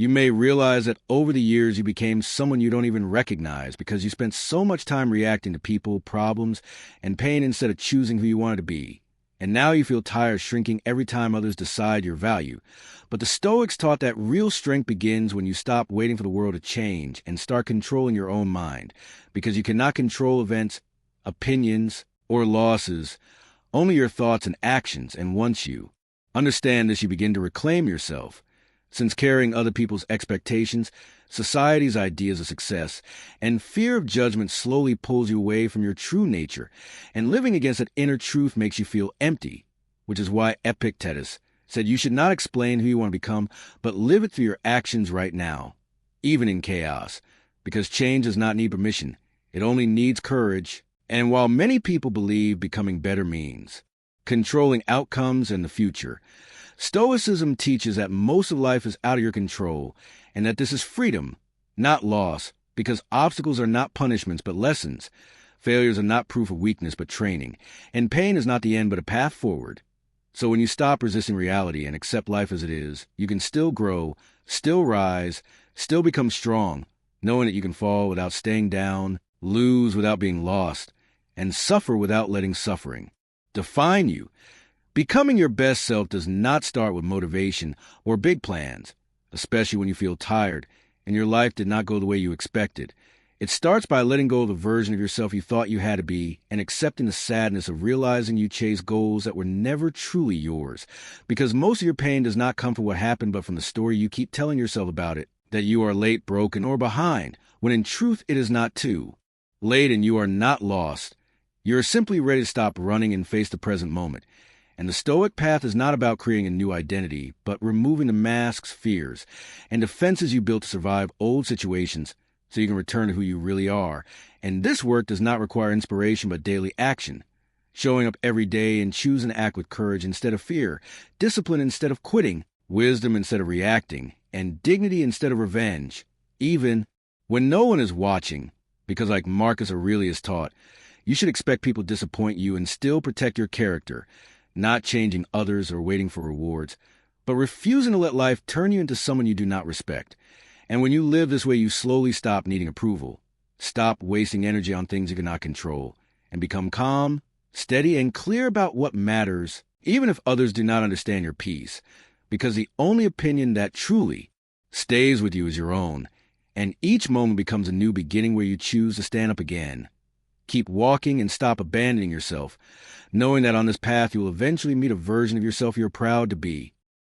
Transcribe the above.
You may realize that over the years you became someone you don't even recognize because you spent so much time reacting to people, problems, and pain instead of choosing who you wanted to be. And now you feel tired shrinking every time others decide your value. But the Stoics taught that real strength begins when you stop waiting for the world to change and start controlling your own mind, because you cannot control events, opinions, or losses, only your thoughts and actions. And once you understand this, you begin to reclaim yourself. Since carrying other people's expectations, society's ideas of success, and fear of judgment slowly pulls you away from your true nature, and living against that inner truth makes you feel empty, which is why Epictetus said you should not explain who you want to become, but live it through your actions right now, even in chaos, because change does not need permission. It only needs courage. And while many people believe becoming better means controlling outcomes and the future, Stoicism teaches that most of life is out of your control, and that this is freedom, not loss, because obstacles are not punishments but lessons. Failures are not proof of weakness but training, and pain is not the end but a path forward. So when you stop resisting reality and accept life as it is, you can still grow, still rise, still become strong, knowing that you can fall without staying down, lose without being lost, and suffer without letting suffering define you. Becoming your best self does not start with motivation or big plans, especially when you feel tired and your life did not go the way you expected. It starts by letting go of the version of yourself you thought you had to be and accepting the sadness of realizing you chased goals that were never truly yours, because most of your pain does not come from what happened but from the story you keep telling yourself about it, that you are late, broken, or behind, when in truth it is not too late and you are not lost. You are simply ready to stop running and face the present moment. And the Stoic path is not about creating a new identity, but removing the masks, fears, and defenses you built to survive old situations so you can return to who you really are. And this work does not require inspiration but daily action. Showing up every day and choosing to act with courage instead of fear, discipline instead of quitting, wisdom instead of reacting, and dignity instead of revenge, even when no one is watching. Because like Marcus Aurelius taught, you should expect people to disappoint you and still protect your character, not changing others or waiting for rewards, but refusing to let life turn you into someone you do not respect. And when you live this way, you slowly stop needing approval, stop wasting energy on things you cannot control, and become calm, steady, and clear about what matters, even if others do not understand your peace, because the only opinion that truly stays with you is your own, and each moment becomes a new beginning where you choose to stand up again. Keep walking and stop abandoning yourself, knowing that on this path you will eventually meet a version of yourself you're proud to be.